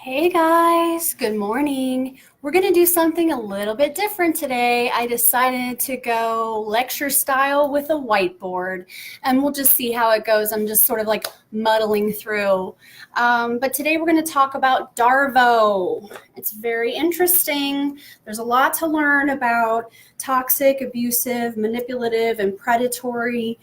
Hey guys, good morning. We're going to do something a little bit different today. I decided to go lecture style with a whiteboard, and we'll just see how it goes. I'm just sort of like muddling through. But today we're going to talk about DARVO. It's very interesting. There's a lot to learn about toxic, abusive, manipulative, and predatory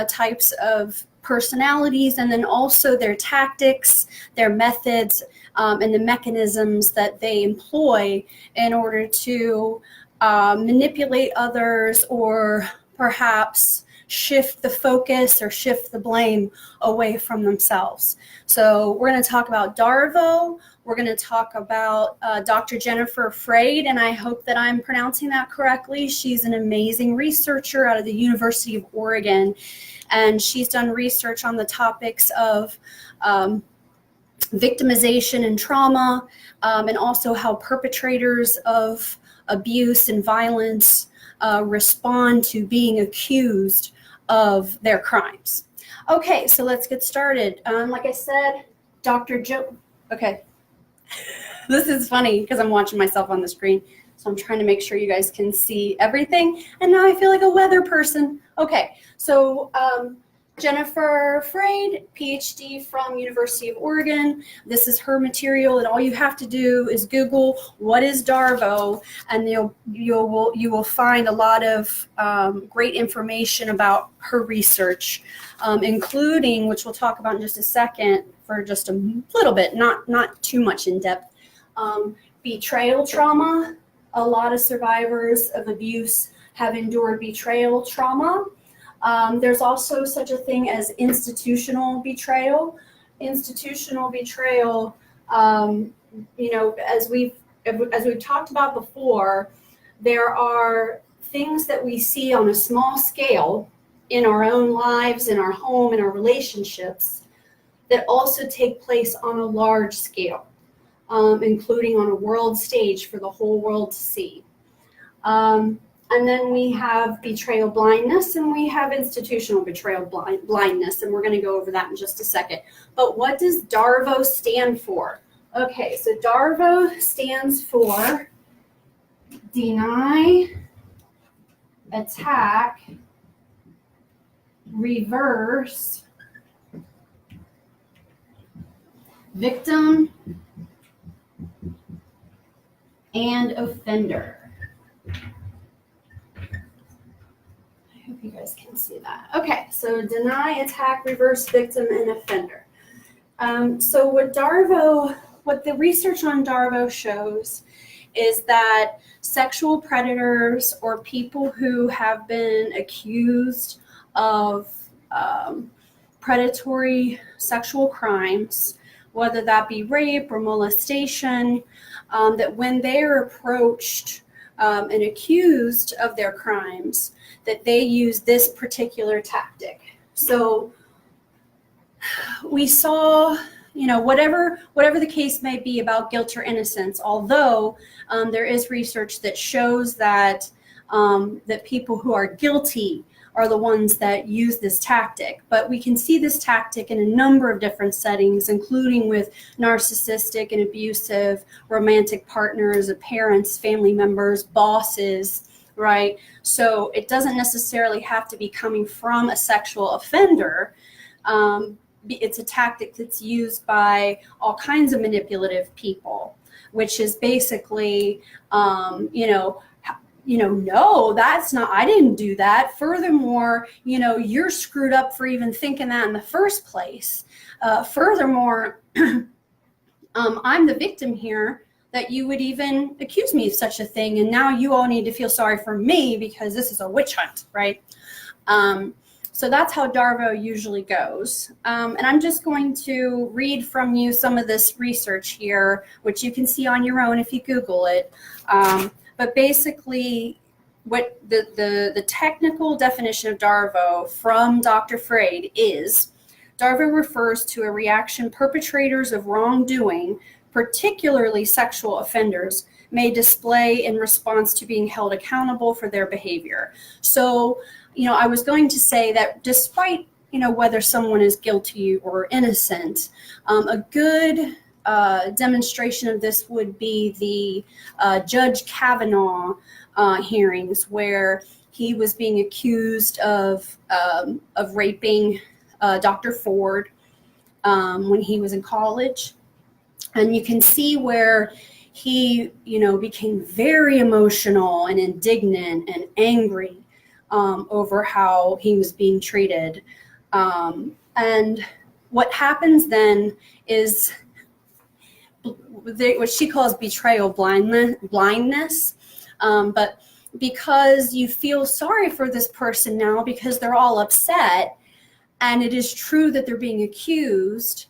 types of personalities, and then also their tactics, their methods, and the mechanisms that they employ in order to manipulate others, or perhaps shift the focus or shift the blame away from themselves. So we're going to talk about DARVO. We're going to talk about Dr. Jennifer Freyd, and I hope that I'm pronouncing that correctly. She's an amazing researcher out of the University of Oregon, and she's done research on the topics of victimization and trauma, and also how perpetrators of abuse and violence respond to being accused of their crimes. Okay, so let's get started. Like I said, Dr. Joe, okay. This is funny because I'm watching myself on the screen, so I'm trying to make sure you guys can see everything, and now I feel like a weather person. Okay, so Jennifer Freyd, PhD from University of Oregon. This is her material, and all you have to do is Google what is DARVO, and you will find a lot of great information about her research, including, which we'll talk about in just a second, for just a little bit, not too much in depth, betrayal trauma. A lot of survivors of abuse have endured betrayal trauma. There's also such a thing as institutional betrayal. Institutional betrayal, as we've talked about before, there are things that we see on a small scale in our own lives, in our home, in our relationships, that also take place on a large scale, including on a world stage for the whole world to see. And then we have betrayal blindness, and we have institutional betrayal blindness, and we're going to go over that in just a second. But what does DARVO stand for? Okay, so DARVO stands for deny, attack, reverse, victim, and offender. You guys can see that. Okay, so deny, attack, reverse, victim, and offender. So what the research on DARVO shows is that sexual predators, or people who have been accused of predatory sexual crimes, whether that be rape or molestation, that when they are approached and accused of their crimes, that they use this particular tactic. So we saw, whatever the case may be about guilt or innocence, although there is research that shows that that people who are guilty are the ones that use this tactic. But we can see this tactic in a number of different settings, including with narcissistic and abusive romantic partners, parents, family members, bosses, right? So it doesn't necessarily have to be coming from a sexual offender. It's a tactic that's used by all kinds of manipulative people, which is basically, no, that's not, I didn't do that. Furthermore, you're screwed up for even thinking that in the first place. Furthermore, I'm the victim here, that you would even accuse me of such a thing, and now you all need to feel sorry for me because this is a witch hunt, right? So that's how DARVO usually goes. And I'm just going to read from you some of this research here, which you can see on your own if you Google it. But basically, what the technical definition of DARVO from Dr. Freyd is, DARVO refers to a reaction perpetrators of wrongdoing, particularly sexual offenders, may display in response to being held accountable for their behavior. So, I was going to say that despite, whether someone is guilty or innocent, a good demonstration of this would be the Judge Kavanaugh hearings, where he was being accused of raping Dr. Ford when he was in college. And you can see where he, became very emotional and indignant and angry over how he was being treated. And what happens then is what she calls betrayal blindness. But because you feel sorry for this person now because they're all upset, and it is true that they're being accused,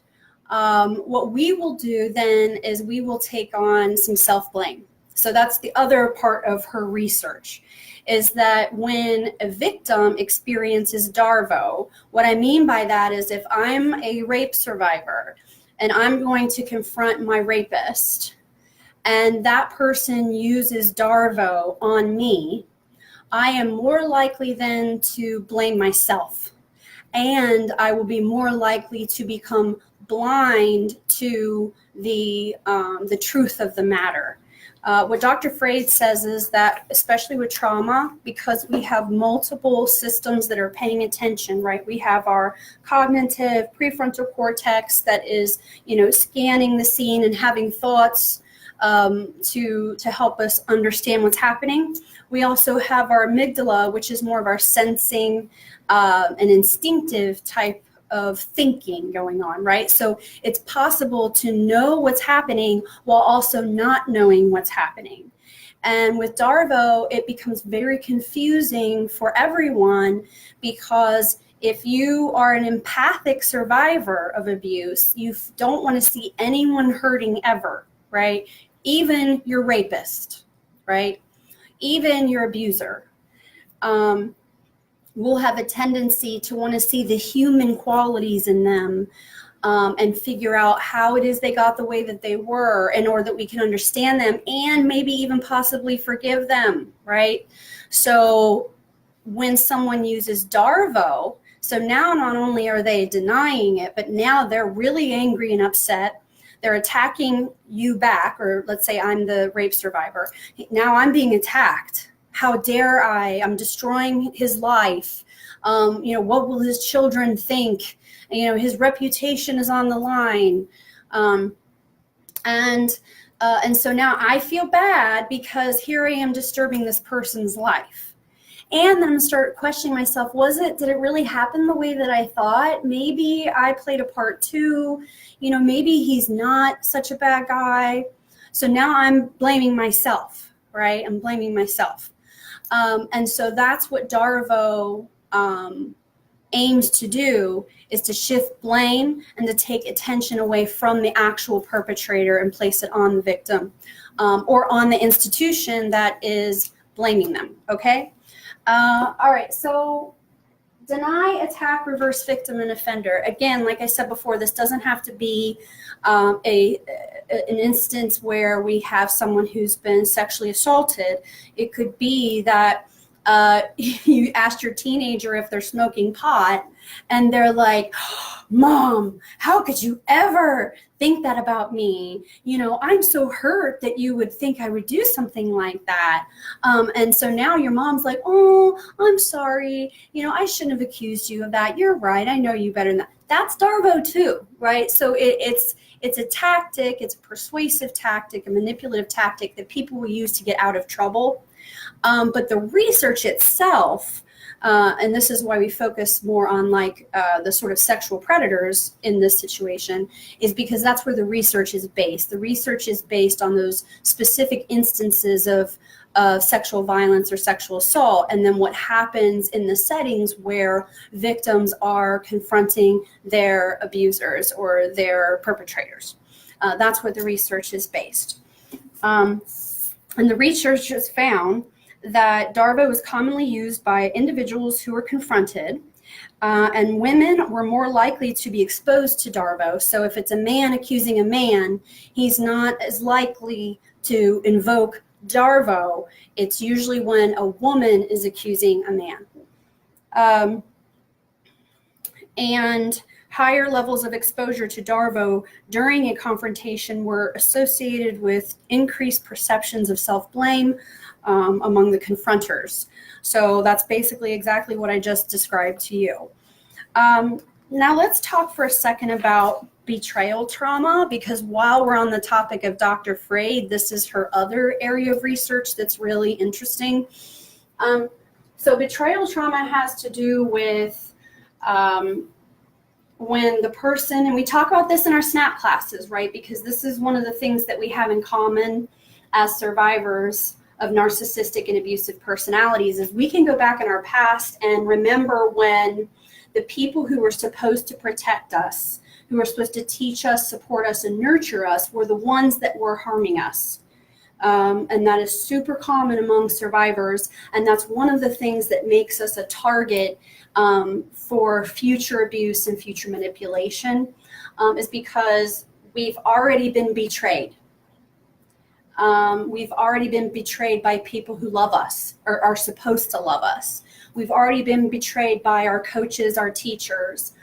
what we will do then is we will take on some self-blame. So that's the other part of her research, is that when a victim experiences DARVO, what I mean by that is if I'm a rape survivor and I'm going to confront my rapist and that person uses DARVO on me, I am more likely then to blame myself. And I will be more likely to become blind to the truth of the matter. What Dr. Freyd says is that, especially with trauma, because we have multiple systems that are paying attention, right? We have our cognitive prefrontal cortex that is, scanning the scene and having thoughts to help us understand what's happening. We also have our amygdala, which is more of our sensing and instinctive type of thinking going on, right? So it's possible to know what's happening while also not knowing what's happening. And with DARVO, it becomes very confusing for everyone, because if you are an empathic survivor of abuse, you don't want to see anyone hurting ever, right? Even your rapist, right? Even your abuser. Will have a tendency to want to see the human qualities in them and figure out how it is they got the way that they were in order that we can understand them and maybe even possibly forgive them, right? So when someone uses DARVO, so now not only are they denying it, but now they're really angry and upset. They're attacking you back, or let's say I'm the rape survivor. Now I'm being attacked. How dare I? I'm destroying his life. What will his children think? His reputation is on the line. And so now I feel bad because here I am disturbing this person's life. And then I start questioning myself, did it really happen the way that I thought? Maybe I played a part too. Maybe he's not such a bad guy. So now I'm blaming myself, right? I'm blaming myself. And so that's what DARVO aims to do, is to shift blame and to take attention away from the actual perpetrator and place it on the victim or on the institution that is blaming them, okay? All right, so deny, attack, reverse victim, and offender. Again, like I said before, this doesn't have to be an instance where we have someone who's been sexually assaulted. It could be that you asked your teenager if they're smoking pot, and they're like, "Mom, how could you ever think that about me? I'm so hurt that you would think I would do something like that." And so now your mom's like, "Oh, I'm sorry. I shouldn't have accused you of that. You're right. I know you better than that." That's DARVO too, right? So it's a tactic. It's a persuasive tactic, a manipulative tactic that people will use to get out of trouble. But the research itself, and this is why we focus more on the sort of sexual predators in this situation, is because that's where the research is based. The research is based on those specific instances of sexual violence or sexual assault, and then what happens in the settings where victims are confronting their abusers or their perpetrators. That's what the research is based. And the research has found that DARVO is commonly used by individuals who are confronted, and women were more likely to be exposed to DARVO. So if it's a man accusing a man, he's not as likely to invoke DARVO. It's usually when a woman is accusing a man. And Higher levels of exposure to DARVO during a confrontation were associated with increased perceptions of self-blame among the confronters. So that's basically exactly what I just described to you. Now let's talk for a second about betrayal trauma, because while we're on the topic of Dr. Freyd, this is her other area of research that's really interesting. So betrayal trauma has to do with when the person, and we talk about this in our SNAP classes, right? Because this is one of the things that we have in common as survivors of narcissistic and abusive personalities, is we can go back in our past and remember when the people who were supposed to protect us, who were supposed to teach us, support us, and nurture us, were the ones that were harming us. And that is super common among survivors. And that's one of the things that makes us a target for future abuse and future manipulation, is because we've already been betrayed. We've already been betrayed by people who love us or are supposed to love us. We've already been betrayed by our coaches, our teachers.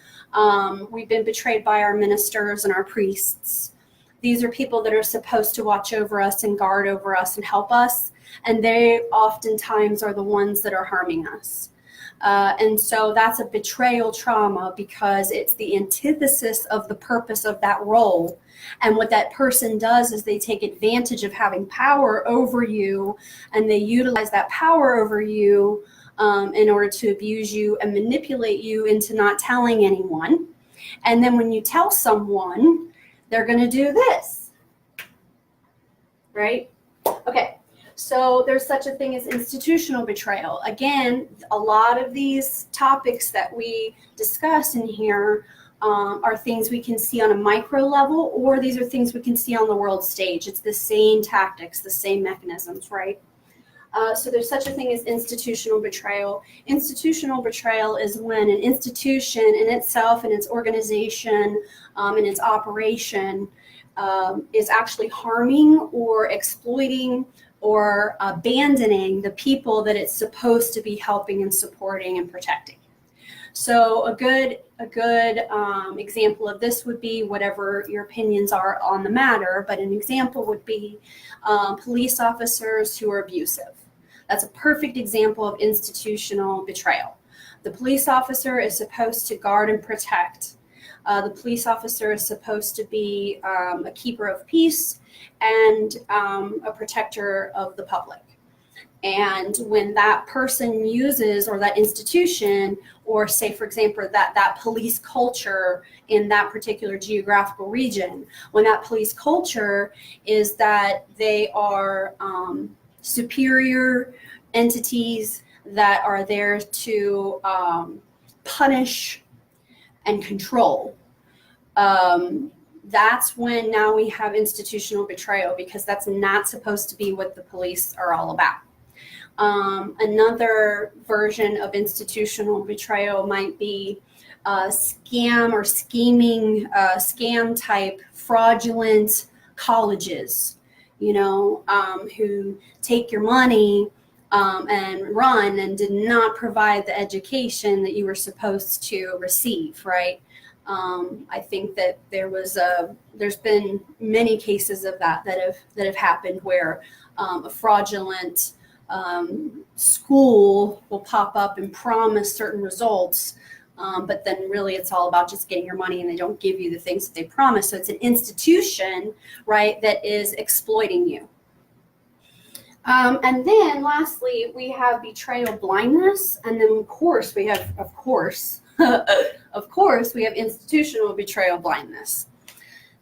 We've been betrayed by our ministers and our priests. These are people that are supposed to watch over us and guard over us and help us. And they oftentimes are the ones that are harming us. And so that's a betrayal trauma, because it's the antithesis of the purpose of that role. And what that person does is they take advantage of having power over you, and they utilize that power over you in order to abuse you and manipulate you into not telling anyone. And then when you tell someone, they're going to do this, right? Okay, so there's such a thing as institutional betrayal. Again, a lot of these topics that we discuss in here are things we can see on a micro level, or these are things we can see on the world stage. It's the same tactics, the same mechanisms, right? So there's such a thing as institutional betrayal. Institutional betrayal is when an institution in itself and its organization and its operation is actually harming or exploiting or abandoning the people that it's supposed to be helping and supporting and protecting. So a good example of this would be, whatever your opinions are on the matter, but an example would be police officers who are abusive. That's a perfect example of institutional betrayal. The police officer is supposed to guard and protect. The police officer is supposed to be a keeper of peace and a protector of the public. And when that person uses, or that institution, or say, for example, that police culture in that particular geographical region, when that police culture is that they are superior entities that are there to punish and control, that's when now we have institutional betrayal, because that's not supposed to be what the police are all about. Another version of institutional betrayal might be scam or scheming, scam type fraudulent colleges, who take your money and run and did not provide the education that you were supposed to receive, right? I think that there's been many cases of that have happened where a fraudulent school will pop up and promise certain results, but then really it's all about just getting your money, and they don't give you the things that they promise. So it's an institution, right, that is exploiting you. And then lastly, we have betrayal blindness. And then of course we have institutional betrayal blindness.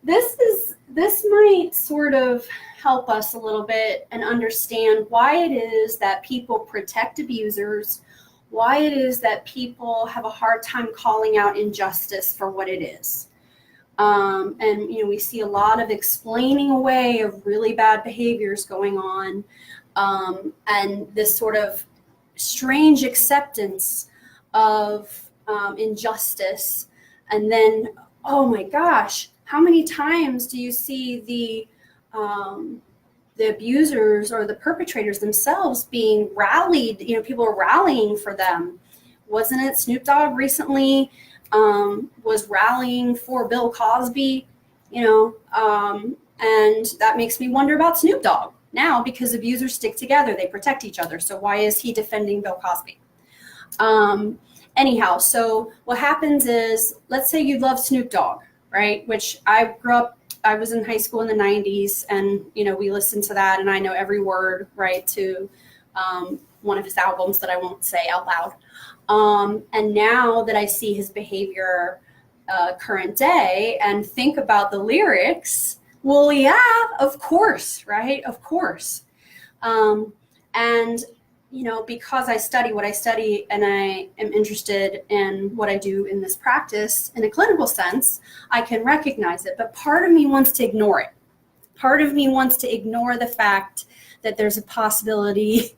This might sort of help us a little bit and understand why it is that people protect abusers, why it is that people have a hard time calling out injustice for what it is. And we see a lot of explaining away of really bad behaviors going on, and this sort of strange acceptance of injustice. And then, oh my gosh, how many times do you see the abusers or the perpetrators themselves being rallied? People are rallying for them. Wasn't it Snoop Dogg recently was rallying for Bill Cosby, and that makes me wonder about Snoop Dogg now, because abusers stick together, they protect each other. So why is he defending Bill Cosby? Anyhow, so what happens is, let's say you love Snoop Dogg, right? Which I was in high school in the 90s, and, we listened to that, and I know every word, right, to one of his albums that I won't say out loud. And now that I see his behavior current day and think about the lyrics, well, yeah, of course, right? Of course. And, because I study what I study and I am interested in what I do in this practice in a clinical sense, I can recognize it. But part of me wants to ignore it. Part of me wants to ignore the fact that there's a possibility.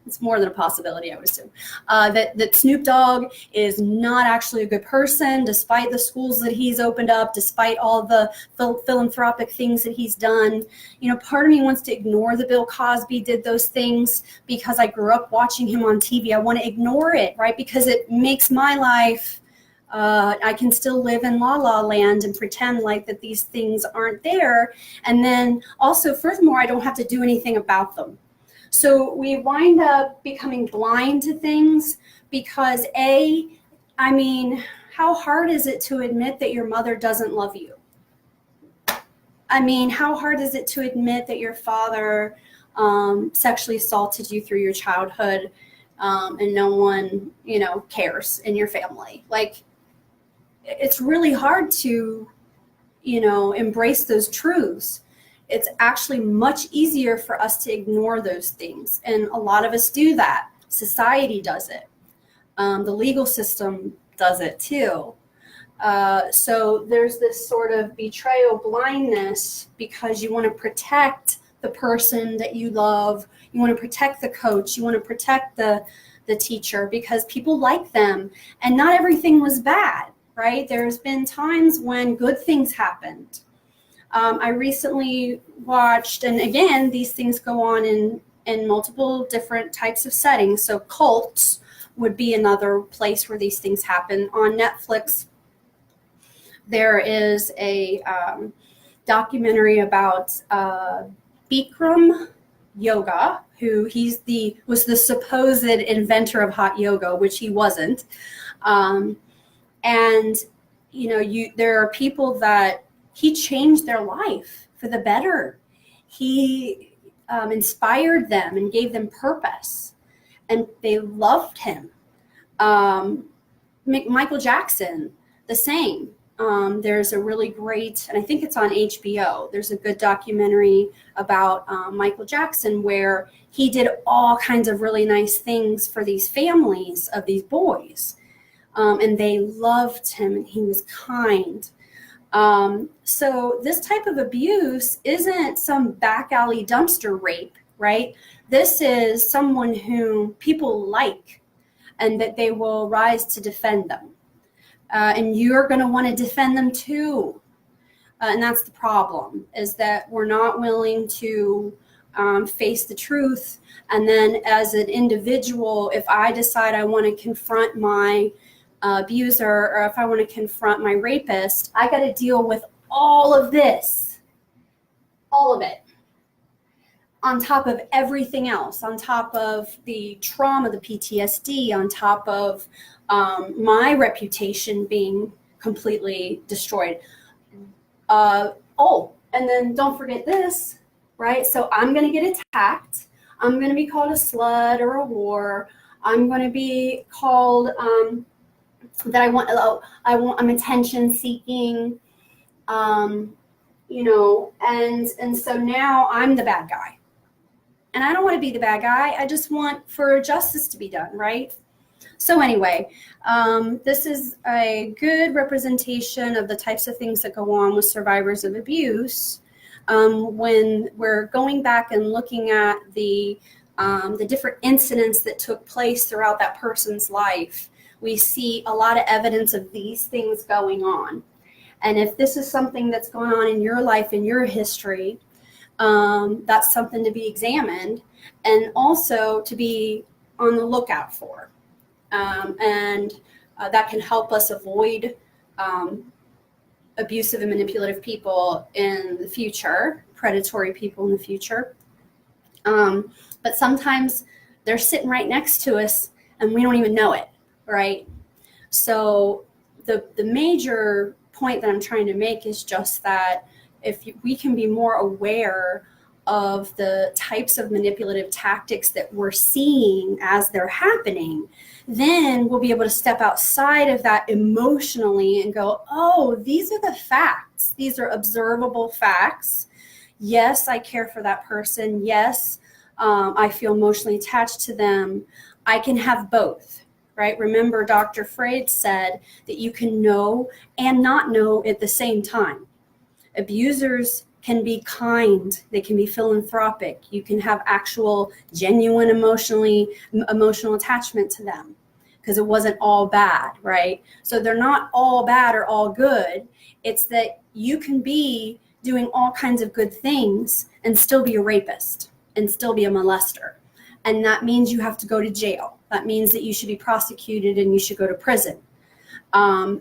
It's more than a possibility, I would assume, that Snoop Dogg is not actually a good person, despite the schools that he's opened up, despite all the philanthropic things that he's done. Part of me wants to ignore that Bill Cosby did those things because I grew up watching him on TV. I want to ignore it, right? Because it makes my life, I can still live in la la land and pretend like that these things aren't there. And then also, furthermore, I don't have to do anything about them. So we wind up becoming blind to things because how hard is it to admit that your mother doesn't love you? How hard is it to admit that your father sexually assaulted you through your childhood, and no one, cares in your family? Like, it's really hard to, embrace those truths. It's actually much easier for us to ignore those things. And a lot of us do that. Society does it. The legal system does it too. So there's this sort of betrayal blindness because you want to protect the person that you love. You want to protect the coach. You want to protect the teacher because people like them. And not everything was bad, right? There's been times when good things happened. I recently watched, and again, these things go on in multiple different types of settings. So cults would be another place where these things happen. On Netflix, there is a documentary about Bikram Yoga, who was the supposed inventor of hot yoga, which he wasn't. And there are people that he changed their life for the better. He inspired them and gave them purpose, and they loved him. Michael Jackson, the same. There's a really great, and I think it's on HBO, there's a good documentary about Michael Jackson where he did all kinds of really nice things for these families of these boys. And they loved him, and he was kind. So this type of abuse isn't some back alley dumpster rape, right? This is someone who people like and that they will rise to defend them. And you're going to want to defend them too. And that's the problem, is that we're not willing to face the truth. And then as an individual, if I decide I want to confront my abuser, or if I want to confront my rapist, I got to deal with all of this, all of it, on top of everything else, on top of the trauma, the PTSD, on top of my reputation being completely destroyed. And then don't forget this, right? So I'm going to get attacked. I'm going to be called a slut or a whore. I'm going to be called that I'm attention seeking, and so now I'm the bad guy, and I don't want to be the bad guy. I just want for justice to be done, right? So anyway, this is a good representation of the types of things that go on with survivors of abuse. When we're going back and looking at the different incidents that took place throughout that person's life, we see a lot of evidence of these things going on. And if this is something that's going on in your life, in your history, that's something to be examined and also to be on the lookout for. And that can help us avoid abusive and manipulative people in the future, predatory people in the future. But sometimes they're sitting right next to us and we don't even know it, right? So the major point that I'm trying to make is just that if we can be more aware of the types of manipulative tactics that we're seeing as they're happening, then we'll be able to step outside of that emotionally and go, oh, these are the facts. These are observable facts. Yes, I care for that person. Yes, I feel emotionally attached to them. I can have both, right? Remember, Dr. Freyd said that you can know and not know at the same time. Abusers can be kind. They can be philanthropic. You can have actual, genuine emotional attachment to them because it wasn't all bad, right? So they're not all bad or all good. It's that you can be doing all kinds of good things and still be a rapist and still be a molester. And that means you have to go to jail. That means that you should be prosecuted and you should go to prison.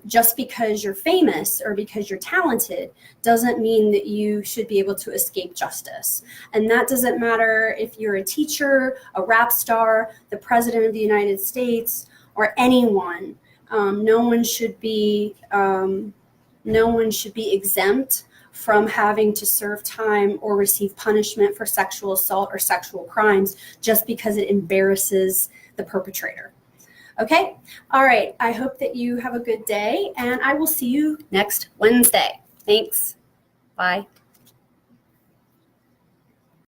Just because you're famous or because you're talented doesn't mean that you should be able to escape justice. And that doesn't matter if you're a teacher, a rap star, the president of the United States, or anyone. No one should be exempt from having to serve time or receive punishment for sexual assault or sexual crimes just because it embarrasses the perpetrator. Okay? All right. I hope that you have a good day, and I will see you next Wednesday. Thanks. Bye.